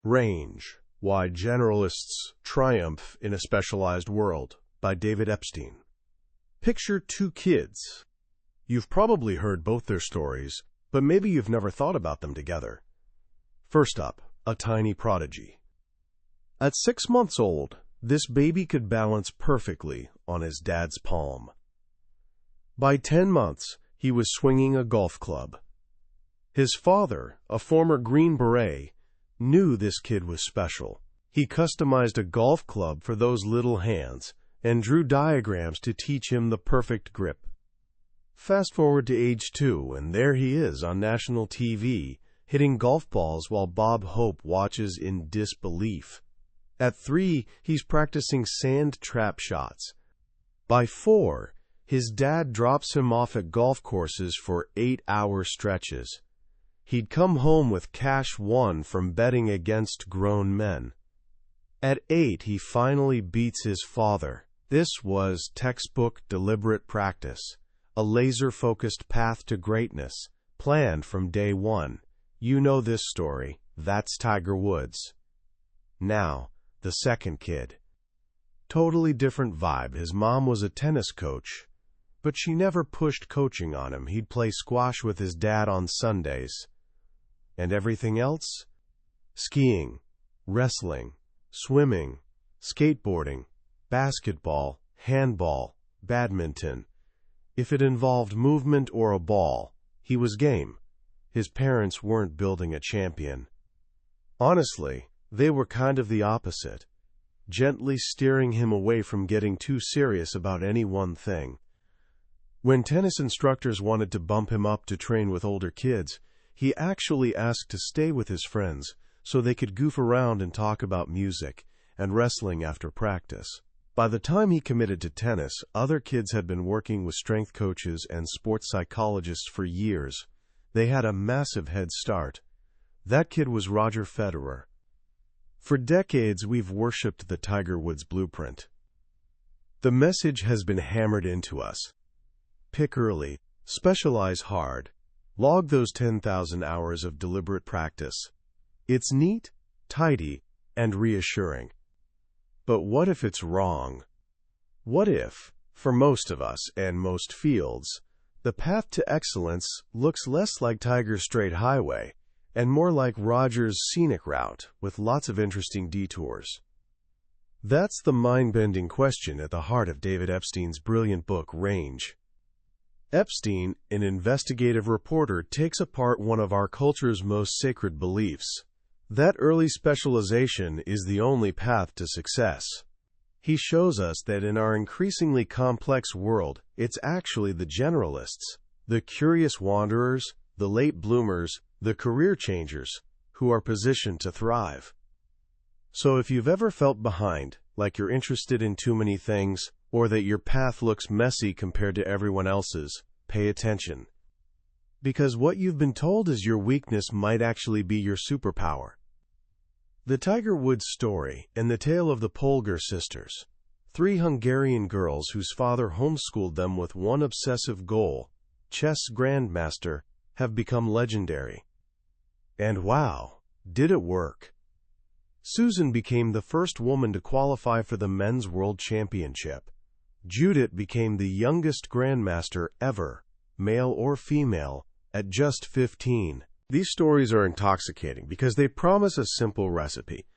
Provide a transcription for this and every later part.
Range: Why Generalists Triumph in a Specialized World by David Epstein. Picture two kids. You've probably heard both their stories, but maybe you've never thought about them together. First up, a tiny prodigy. At 6 months old, this baby could balance perfectly on his dad's palm. By 10 months, he was swinging a golf club. His father, a former Green Beret, knew this kid was special. He customized a golf club for those little hands and drew diagrams to teach him the perfect grip. Fast forward to age 2, and there he is on national TV, hitting golf balls while Bob Hope watches in disbelief. At 3, he's practicing sand trap shots. By 4, his dad drops him off at golf courses for 8-hour stretches. He'd come home with cash won from betting against grown men. At 8, he finally beats his father. This was textbook deliberate practice, a laser-focused path to greatness, planned from day one. You know this story. That's Tiger Woods. Now, the second kid. Totally different vibe. His mom was a tennis coach, but she never pushed coaching on him. He'd play squash with his dad on Sundays. And everything else? Skiing, wrestling, swimming, skateboarding, basketball, handball, badminton. If it involved movement or a ball, he was game. His parents weren't building a champion. Honestly, they were kind of the opposite, gently steering him away from getting too serious about any one thing. When tennis instructors wanted to bump him up to train with older kids, he actually asked to stay with his friends so they could goof around and talk about music and wrestling after practice. By the time he committed to tennis, other kids had been working with strength coaches and sports psychologists for years. They had a massive head start. That kid was Roger Federer. For decades, we've worshipped the Tiger Woods blueprint. The message has been hammered into us. Pick early, specialize hard, log those 10,000 hours of deliberate practice. It's neat, tidy, and reassuring. But what if it's wrong? What if, for most of us and most fields, the path to excellence looks less like Tiger's straight highway and more like Roger's scenic route with lots of interesting detours? That's the mind-bending question at the heart of David Epstein's brilliant book, Range. Epstein, an investigative reporter, takes apart one of our culture's most sacred beliefs, that early specialization is the only path to success. He shows us that in our increasingly complex world, it's actually the generalists, the curious wanderers, the late bloomers, the career changers, who are positioned to thrive. So if you've ever felt behind, like you're interested in too many things, or that your path looks messy compared to everyone else's, pay attention. Because what you've been told is your weakness might actually be your superpower. The Tiger Woods story and the tale of the Polgar sisters, 3 Hungarian girls whose father homeschooled them with one obsessive goal, chess grandmaster, have become legendary. And wow, did it work! Susan became the first woman to qualify for the Men's World Championship. Judith became the youngest grandmaster ever, male or female, at just 15. These stories are intoxicating because they promise a simple recipe.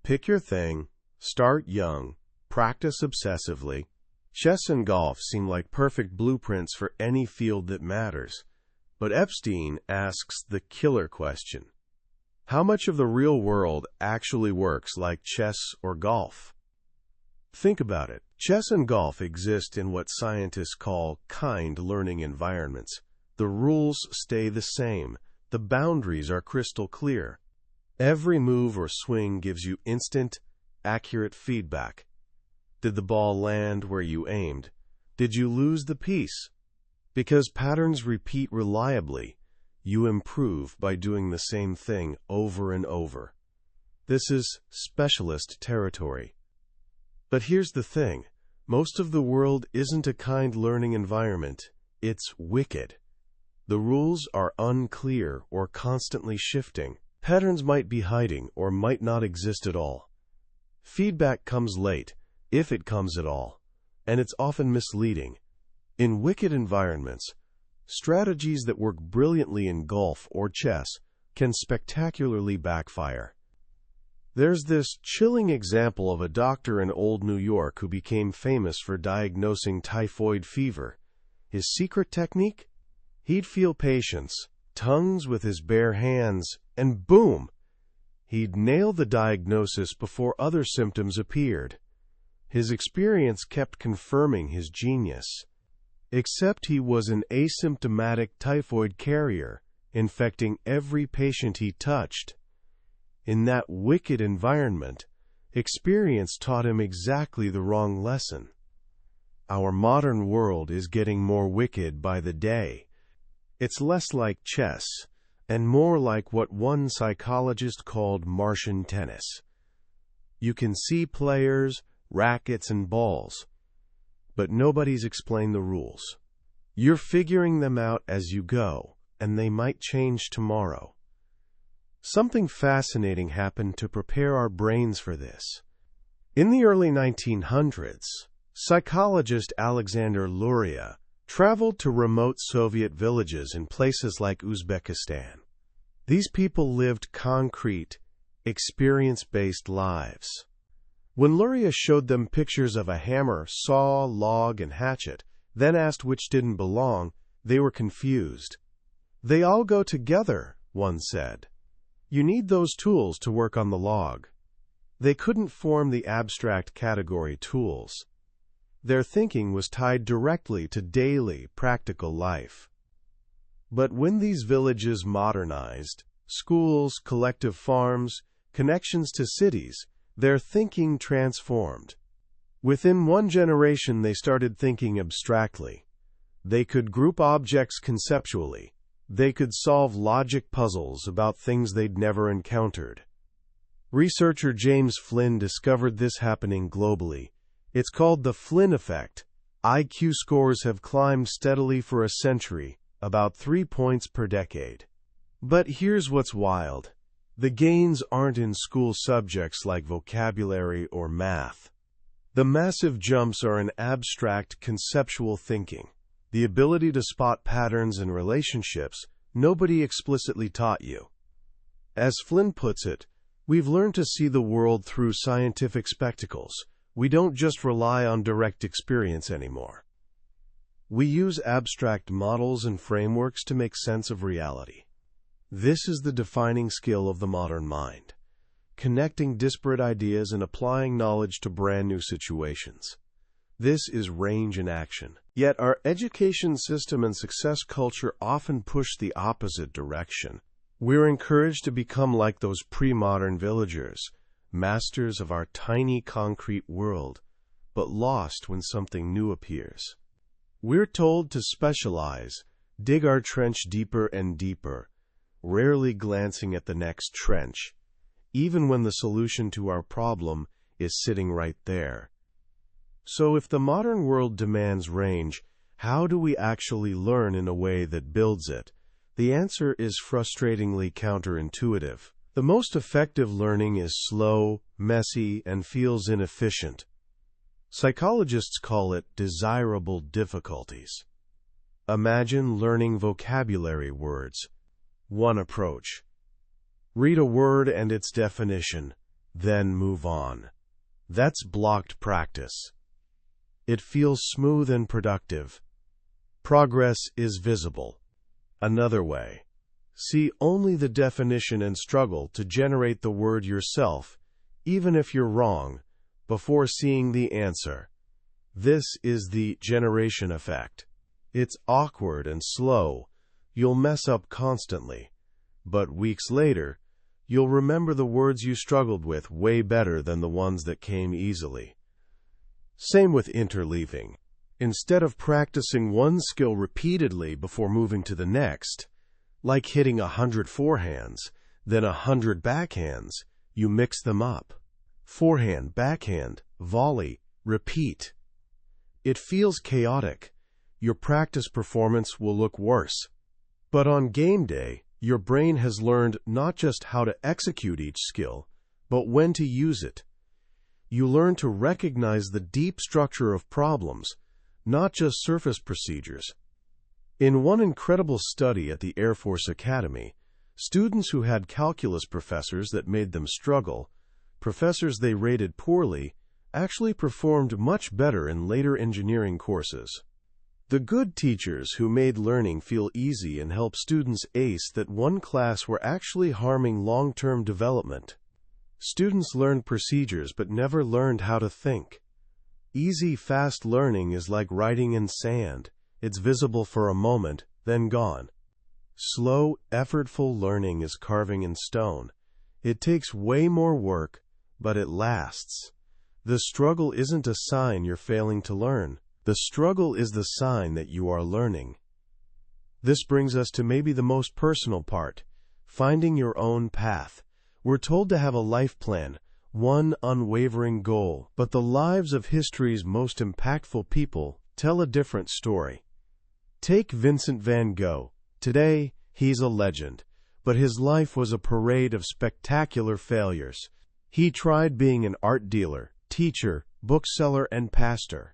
Pick your thing, start young, practice obsessively. Chess and golf seem like perfect blueprints for any field that matters. But Epstein asks the killer question: how much of the real world actually works like chess or golf? Think about it. Chess and golf exist in what scientists call kind learning environments. The rules stay the same. The boundaries are crystal clear. Every move or swing gives you instant, accurate feedback. Did the ball land where you aimed? Did you lose the piece? Because patterns repeat reliably, you improve by doing the same thing over and over. This is specialist territory. But here's the thing. Most of the world isn't a kind learning environment. It's wicked. The rules are unclear or constantly shifting. Patterns might be hiding or might not exist at all. Feedback comes late, if it comes at all, and it's often misleading. In wicked environments, strategies that work brilliantly in golf or chess can spectacularly backfire. There's this chilling example of a doctor in old New York who became famous for diagnosing typhoid fever. His secret technique? He'd feel patients' tongues with his bare hands, and boom! He'd nail the diagnosis before other symptoms appeared. His experience kept confirming his genius. Except he was an asymptomatic typhoid carrier, infecting every patient he touched. In that wicked environment, experience taught him exactly the wrong lesson. Our modern world is getting more wicked by the day. It's less like chess, and more like what one psychologist called Martian tennis. You can see players, rackets, and balls, but nobody's explained the rules. You're figuring them out as you go, and they might change tomorrow. Something fascinating happened to prepare our brains for this. In the early 1900s, psychologist Alexander Luria traveled to remote Soviet villages in places like Uzbekistan. These people lived concrete, experience-based lives. When Luria showed them pictures of a hammer, saw, log, and hatchet, then asked which didn't belong, they were confused. "They all go together," one said. "You need those tools to work on the log." They couldn't form the abstract category tools. Their thinking was tied directly to daily, practical life. But when these villages modernized, schools, collective farms, connections to cities, their thinking transformed. Within one generation, they started thinking abstractly. They could group objects conceptually. They could solve logic puzzles about things they'd never encountered. Researcher James Flynn discovered this happening globally. It's called the Flynn effect. IQ scores have climbed steadily for a century, about 3 points per decade. But here's what's wild. The gains aren't in school subjects like vocabulary or math. The massive jumps are in abstract conceptual thinking, the ability to spot patterns in relationships nobody explicitly taught you. As Flynn puts it, we've learned to see the world through scientific spectacles. We don't just rely on direct experience anymore. We use abstract models and frameworks to make sense of reality. This is the defining skill of the modern mind, connecting disparate ideas and applying knowledge to brand new situations. This is range in action. Yet our education system and success culture often push the opposite direction. We're encouraged to become like those pre-modern villagers, masters of our tiny concrete world, but lost when something new appears. We're told to specialize, dig our trench deeper and deeper, rarely glancing at the next trench, even when the solution to our problem is sitting right there. So if the modern world demands range, how do we actually learn in a way that builds it? The answer is frustratingly counterintuitive. The most effective learning is slow, messy, and feels inefficient. Psychologists call it desirable difficulties. Imagine learning vocabulary words. One approach. Read a word and its definition, then move on. That's blocked practice. It feels smooth and productive. Progress is visible. Another way. See only the definition and struggle to generate the word yourself, even if you're wrong, before seeing the answer. This is the generation effect. It's awkward and slow. You'll mess up constantly. But weeks later, you'll remember the words you struggled with way better than the ones that came easily. Same with interleaving. Instead of practicing one skill repeatedly before moving to the next, like hitting 100 forehands, then 100 backhands, you mix them up. Forehand, backhand, volley, repeat. It feels chaotic. Your practice performance will look worse. But on game day, Your brain has learned not just how to execute each skill, but when to use it. You learn to recognize the deep structure of problems, not just surface procedures. In one incredible study at the Air Force Academy, students who had calculus professors that made them struggle, professors they rated poorly, actually performed much better in later engineering courses. The good teachers who made learning feel easy and help students ace that one class were actually harming long-term development. Students learned procedures but never learned how to think. Easy, fast learning is like writing in sand. It's visible for a moment, then gone. Slow, effortful learning is carving in stone. It takes way more work, but it lasts. The struggle isn't a sign you're failing to learn. The struggle is the sign that you are learning. This brings us to maybe the most personal part, finding your own path. We're told to have a life plan, one unwavering goal, but the lives of history's most impactful people tell a different story. Take Vincent van Gogh. Today, he's a legend, but his life was a parade of spectacular failures. He tried being an art dealer, teacher, bookseller, and pastor.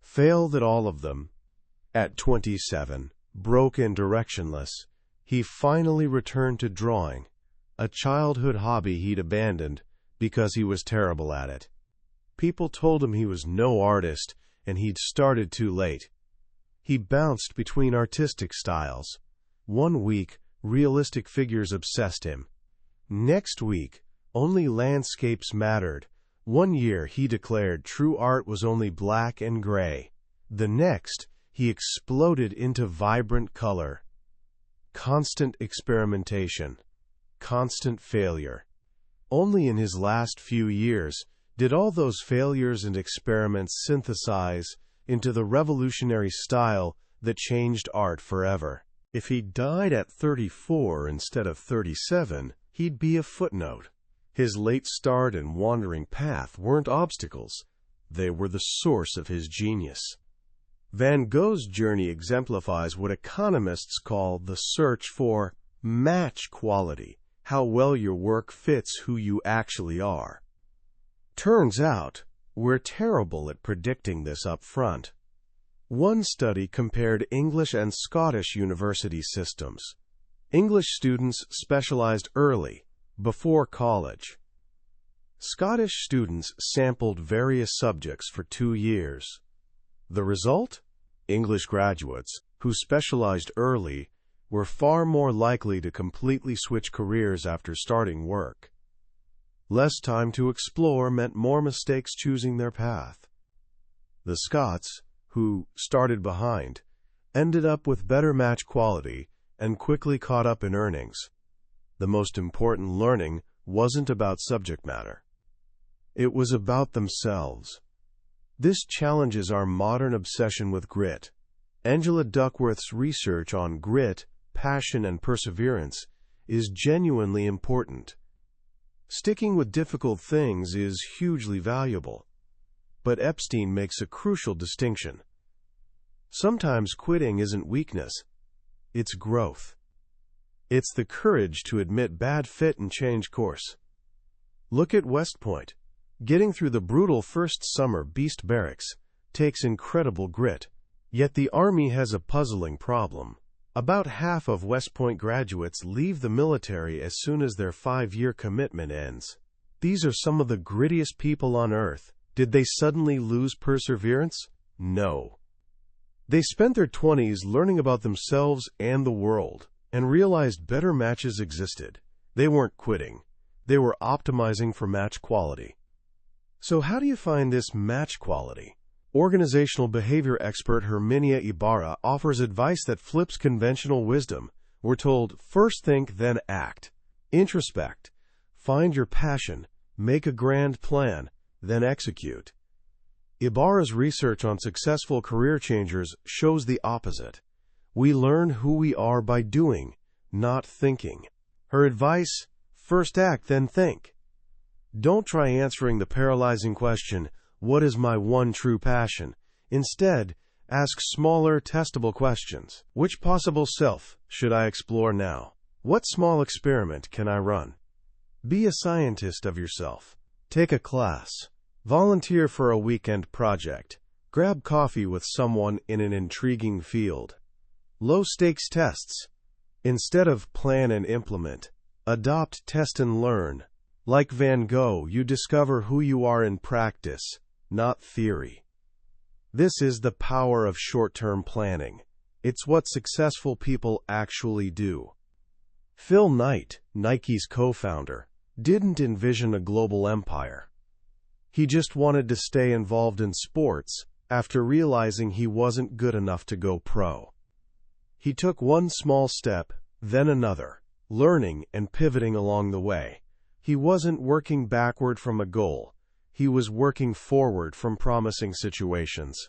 Failed at all of them. At 27, broke and directionless, he finally returned to drawing, a childhood hobby he'd abandoned because he was terrible at it. People told him he was no artist and he'd started too late. He bounced between artistic styles. One week, realistic figures obsessed him. Next week, only landscapes mattered. One year, he declared true art was only black and gray. The next, he exploded into vibrant color. Constant experimentation. Constant failure. Only in his last few years did all those failures and experiments synthesize into the revolutionary style that changed art forever. If he died at 34 instead of 37, he'd be a footnote. His late start and wandering path weren't obstacles. They were the source of his genius. Van Gogh's journey exemplifies what economists call the search for match quality, how well your work fits who you actually are. Turns out, we're terrible at predicting this up front. One study compared English and Scottish university systems. English students specialized early, before college. Scottish students sampled various subjects for 2 years. The result? English graduates, who specialized early, were far more likely to completely switch careers after starting work. Less time to explore meant more mistakes choosing their path. The Scots, who started behind, ended up with better match quality and quickly caught up in earnings. The most important learning wasn't about subject matter. It was about themselves. This challenges our modern obsession with grit. Angela Duckworth's research on grit, passion, and perseverance is genuinely important. Sticking with difficult things is hugely valuable. But Epstein makes a crucial distinction. Sometimes quitting isn't weakness, it's growth. It's the courage to admit bad fit and change course. Look at West Point. Getting through the brutal first summer beast barracks takes incredible grit. Yet the Army has a puzzling problem. About half of West Point graduates leave the military as soon as their 5-year commitment ends. These are some of the grittiest people on earth. Did they suddenly lose perseverance? No. They spent their 20s learning about themselves and the world, and realized better matches existed. They weren't quitting. They were optimizing for match quality. So how do you find this match quality? Organizational behavior expert Herminia Ibarra offers advice that flips conventional wisdom. We're told, first think, then act. Introspect. Find your passion. Make a grand plan. Then execute. Ibarra's research on successful career changers shows the opposite. We learn who we are by doing, not thinking. Her advice, first act, then think. Don't try answering the paralyzing question, what is my one true passion? Instead, ask smaller, testable questions. Which possible self should I explore now? What small experiment can I run? Be a scientist of yourself. Take a class. Volunteer for a weekend project. Grab coffee with someone in an intriguing field. Low-stakes tests. Instead of plan and implement, adopt, test, and learn. Like Van Gogh, you discover who you are in practice, not theory. This is the power of short-term planning. It's what successful people actually do. Phil Knight, Nike's co-founder, didn't envision a global empire. He just wanted to stay involved in sports after realizing he wasn't good enough to go pro. He took one small step, then another, learning and pivoting along the way. He wasn't working backward from a goal. He was working forward from promising situations.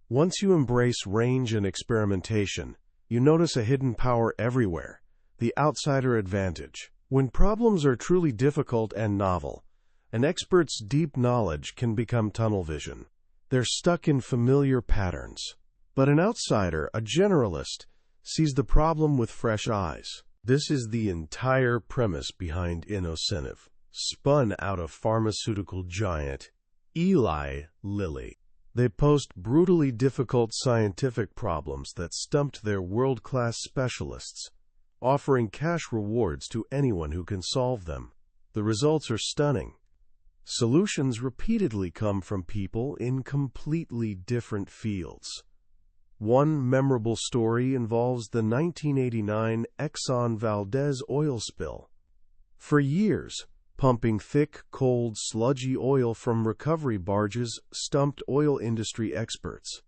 Once you embrace range and experimentation, you notice a hidden power everywhere, the outsider advantage. When problems are truly difficult and novel, an expert's deep knowledge can become tunnel vision. They're stuck in familiar patterns. But an outsider, a generalist, sees the problem with fresh eyes. This is the entire premise behind Innocentive, spun out of pharmaceutical giant Eli Lilly. They posed brutally difficult scientific problems that stumped their world-class specialists, offering cash rewards to anyone who can solve them. The results are stunning. Solutions repeatedly come from people in completely different fields. One memorable story involves the 1989 Exxon Valdez oil spill. For years, pumping thick, cold, sludgy oil from recovery barges stumped oil industry experts.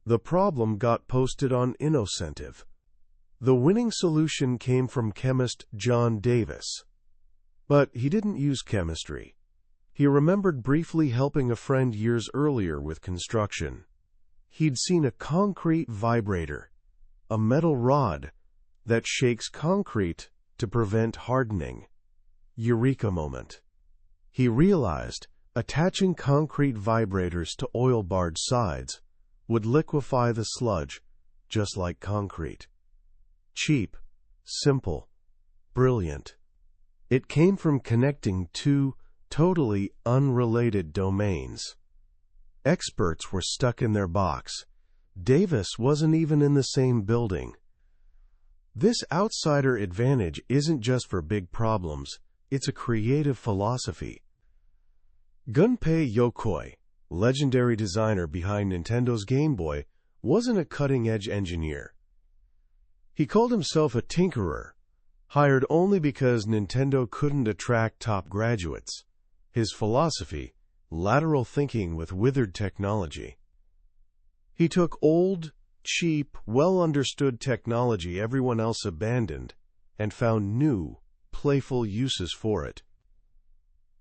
The problem got posted on Innocentive. The winning solution came from chemist John Davis. But he didn't use chemistry. He remembered briefly helping a friend years earlier with construction. He'd seen a concrete vibrator, a metal rod that shakes concrete to prevent hardening. Eureka moment. He realized attaching concrete vibrators to oil barge sides would liquefy the sludge, just like concrete. Cheap, simple, brilliant. It came from connecting two totally unrelated domains. Experts were stuck in their box. Davis wasn't even in the same building. This outsider advantage isn't just for big problems, it's a creative philosophy. Gunpei Yokoi, legendary designer behind Nintendo's Game Boy, wasn't a cutting-edge engineer. He called himself a tinkerer, hired only because Nintendo couldn't attract top graduates. His philosophy: lateral thinking with withered technology. He took old, cheap, well-understood technology everyone else abandoned and found new, playful uses for it.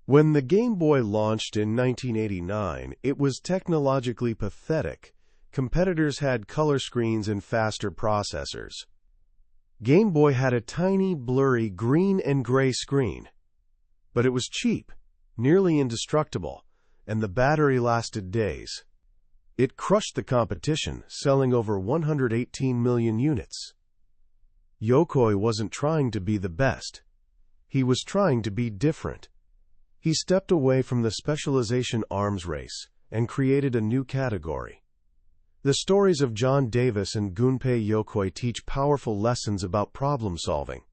When the Game Boy launched in 1989, it was technologically pathetic. Competitors had color screens and faster processors. Game Boy had a tiny, blurry green and gray screen. But it was cheap, nearly indestructible, and the battery lasted days. It crushed the competition, selling over 118 million units. Yokoi wasn't trying to be the best. He was trying to be different. He stepped away from the specialization arms race and created a new category. The stories of John Davis and Gunpei Yokoi teach powerful lessons about problem solving.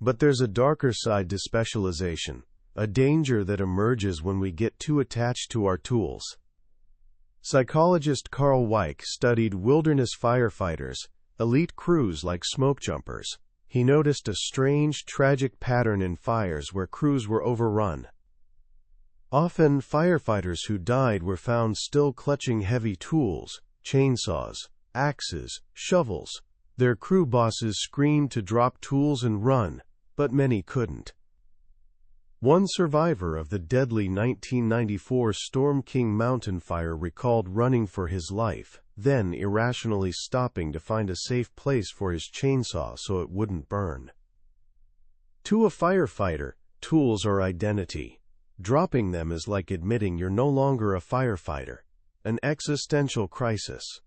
But there's a darker side to specialization, a danger that emerges when we get too attached to our tools. Psychologist Carl Weick studied wilderness firefighters, elite crews like smoke jumpers. He noticed a strange, tragic pattern in fires where crews were overrun. Often, firefighters who died were found still clutching heavy tools, chainsaws, axes, shovels. Their crew bosses screamed to drop tools and run, but many couldn't. One survivor of the deadly 1994 Storm King mountain fire recalled running for his life, then irrationally stopping to find a safe place for his chainsaw so it wouldn't burn. To a firefighter, tools are identity. Dropping them is like admitting you're no longer a firefighter, an existential crisis.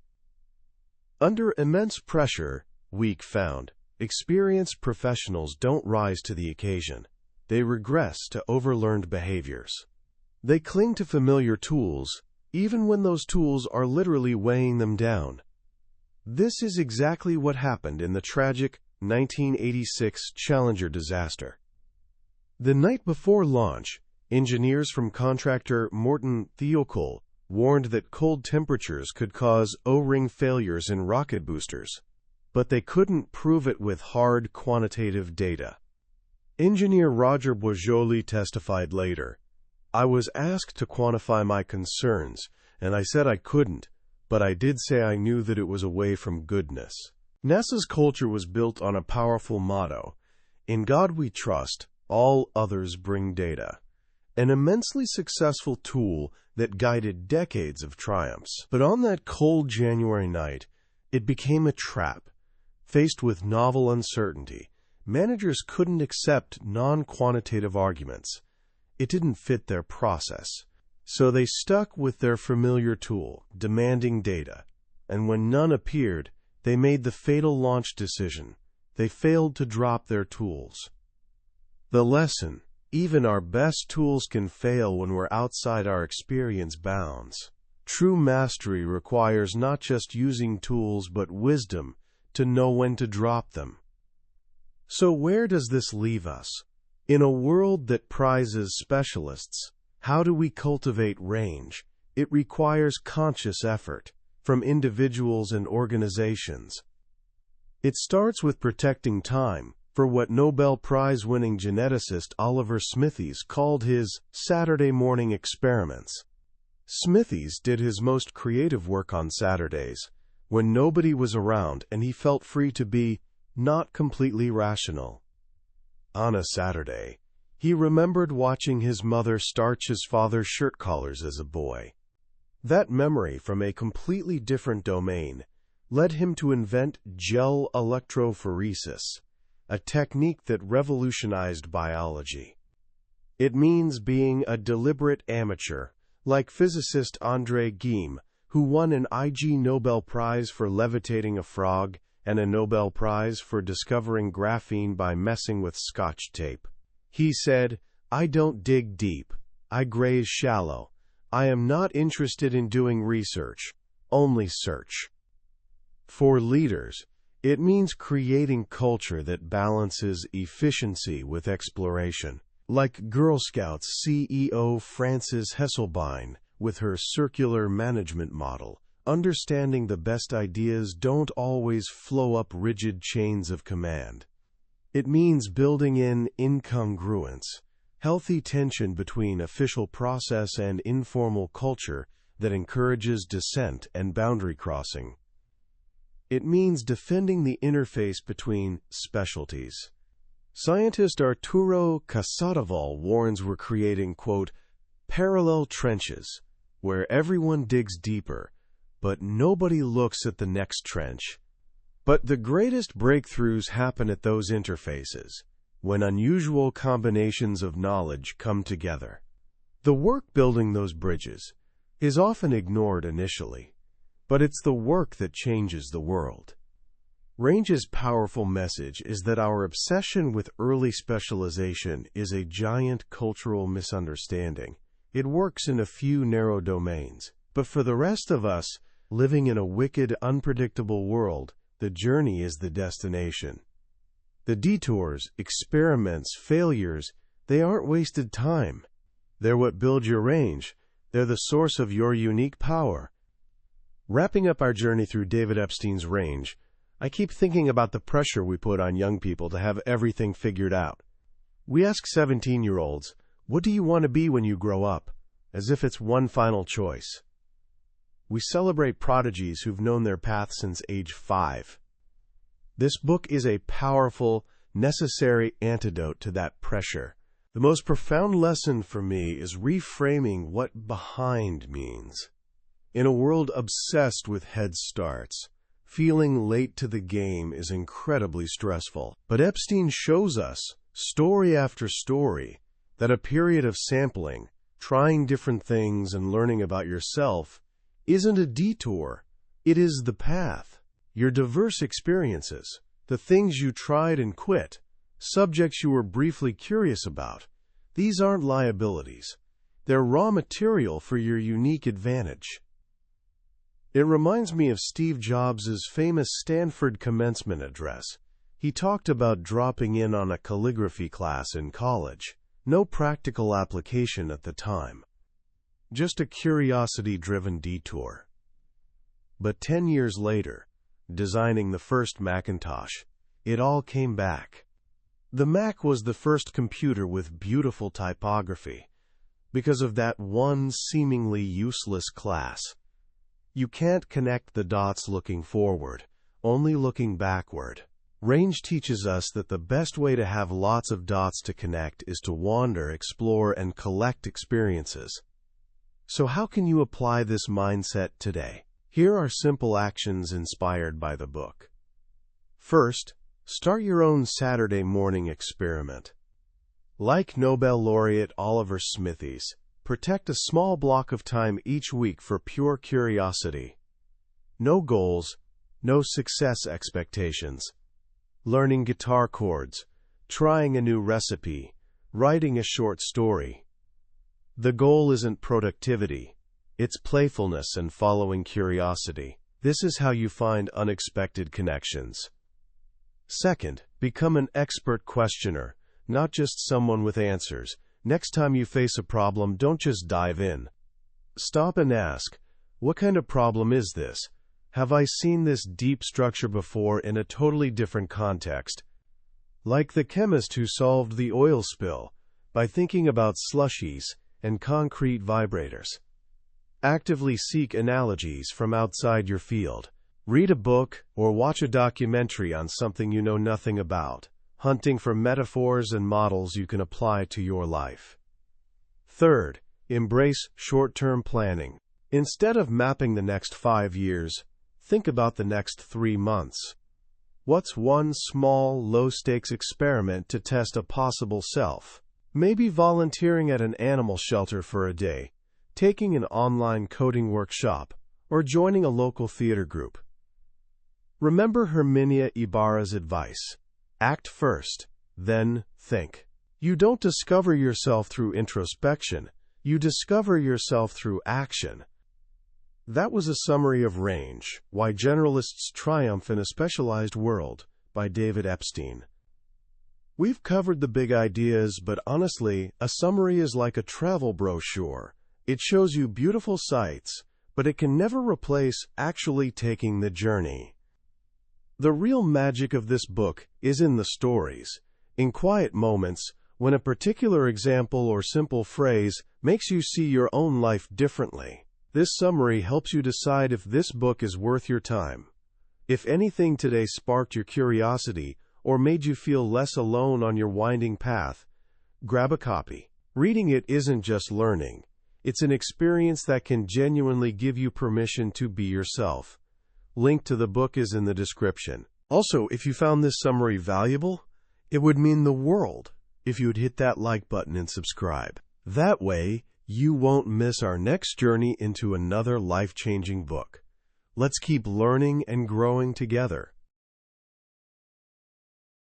Under immense pressure, Weick found, Experienced professionals don't rise to the occasion. They regress to overlearned behaviors. They cling to familiar tools, even when those tools are literally weighing them down. This is exactly what happened in the tragic 1986 Challenger disaster. The night before launch, engineers from contractor Morton Thiokol warned that cold temperatures could cause O-ring failures in rocket boosters, but they couldn't prove it with hard quantitative data. Engineer Roger Federer testified later, "I was asked to quantify my concerns, and I said I couldn't, but I did say I knew that it was away from goodness." NASA's culture was built on a powerful motto: "In God we trust, all others bring data," an immensely successful tool that guided decades of triumphs. But on that cold January night, it became a trap. Faced with novel uncertainty, managers couldn't accept non-quantitative arguments. It didn't fit their process. So they stuck with their familiar tool, demanding data. And when none appeared, they made the fatal launch decision. They failed to drop their tools. The lesson: even our best tools can fail when we're outside our experience bounds. True mastery requires not just using tools but wisdom to know when to drop them. So where does this leave us? In a world that prizes specialists, how do we cultivate range? It requires conscious effort from individuals and organizations. It starts with protecting time for what Nobel Prize-winning geneticist Oliver Smithies called his Saturday morning experiments. Smithies did his most creative work on Saturdays, when nobody was around and he felt free to be not completely rational. On a Saturday, he remembered watching his mother starch his father's shirt collars as a boy. That memory from a completely different domain led him to invent gel electrophoresis, a technique that revolutionized biology. It means being a deliberate amateur, like physicist André Geim, who won an IG Nobel Prize for levitating a frog and a Nobel Prize for discovering graphene by messing with Scotch tape. He said, "I don't dig deep. I graze shallow. I am not interested in doing research, only search." For leaders, it means creating culture that balances efficiency with exploration. Like Girl Scouts CEO Frances Hesselbein with her circular management model, understanding the best ideas don't always flow up rigid chains of command. It means building in incongruence, healthy tension between official process and informal culture that encourages dissent and boundary crossing. It means defending the interface between specialties. Scientist Arturo Casadevall warns we're creating, quote, "parallel trenches, where everyone digs deeper, but nobody looks at the next trench." But the greatest breakthroughs happen at those interfaces, when unusual combinations of knowledge come together. The work building those bridges is often ignored initially, but it's the work that changes the world. Range's powerful message is that our obsession with early specialization is a giant cultural misunderstanding. It works in a few narrow domains, but for the rest of us, living in a wicked, unpredictable world, the journey is the destination. The detours, experiments, failures, they aren't wasted time. They're what build your range. They're the source of your unique power. Wrapping up our journey through David Epstein's range, I keep thinking about the pressure we put on young people to have everything figured out. We ask 17-year-olds, "What do you want to be when you grow up?" as if it's one final choice. We celebrate prodigies who've known their path since age 5. This book is a powerful, necessary antidote to that pressure. The most profound lesson for me is reframing what behind means. In a world obsessed with head starts, feeling late to the game is incredibly stressful. But Epstein shows us, story after story, that a period of sampling, trying different things and learning about yourself, isn't a detour. It is the path. Your diverse experiences, the things you tried and quit, subjects you were briefly curious about. These aren't liabilities. They're raw material for your unique advantage. It reminds me of Steve Jobs' famous Stanford commencement address. He talked about dropping in on a calligraphy class in college. No practical application at the time. Just a curiosity-driven detour. But 10 years later, designing the first Macintosh, it all came back. The Mac was the first computer with beautiful typography. Because of that one seemingly useless class. You can't connect the dots looking forward, only looking backward. Range teaches us that the best way to have lots of dots to connect is to wander, explore, and collect experiences. So how can you apply this mindset today? Here are simple actions inspired by the book. First, start your own Saturday morning experiment. Like Nobel laureate Oliver Smithies, protect a small block of time each week for pure curiosity. No goals, no success expectations. Learning guitar chords, trying a new recipe, writing a short story. The goal isn't productivity, it's playfulness and following curiosity. This is how you find unexpected connections. Second, become an expert questioner, not just someone with answers. Next time you face a problem, don't just dive in. Stop and ask, what kind of problem is this? Have I seen this deep structure before in a totally different context? Like the chemist who solved the oil spill by thinking about slushies and concrete vibrators. Actively seek analogies from outside your field. Read a book or watch a documentary on something you know nothing about, hunting for metaphors and models you can apply to your life. Third, embrace short-term planning. Instead of mapping the next 5 years, think about the next 3 months. What's one small, low-stakes experiment to test a possible self? Maybe volunteering at an animal shelter for a day, taking an online coding workshop, or joining a local theater group. Remember Herminia Ibarra's advice. Act first, then think. You don't discover yourself through introspection, you discover yourself through action. That was a summary of Range, Why Generalists Triumph in a Specialized World, by David Epstein. We've covered the big ideas, but honestly, a summary is like a travel brochure. It shows you beautiful sights, but it can never replace actually taking the journey. The real magic of this book is in the stories, in quiet moments, when a particular example or simple phrase makes you see your own life differently. This summary helps you decide if this book is worth your time. If anything today sparked your curiosity or made you feel less alone on your winding path, grab a copy. Reading it isn't just learning. It's an experience that can genuinely give you permission to be yourself. Link to the book is in the description. Also, if you found this summary valuable, it would mean the world if you would hit that like button and subscribe. That way, you won't miss our next journey into another life-changing book. Let's keep learning and growing together.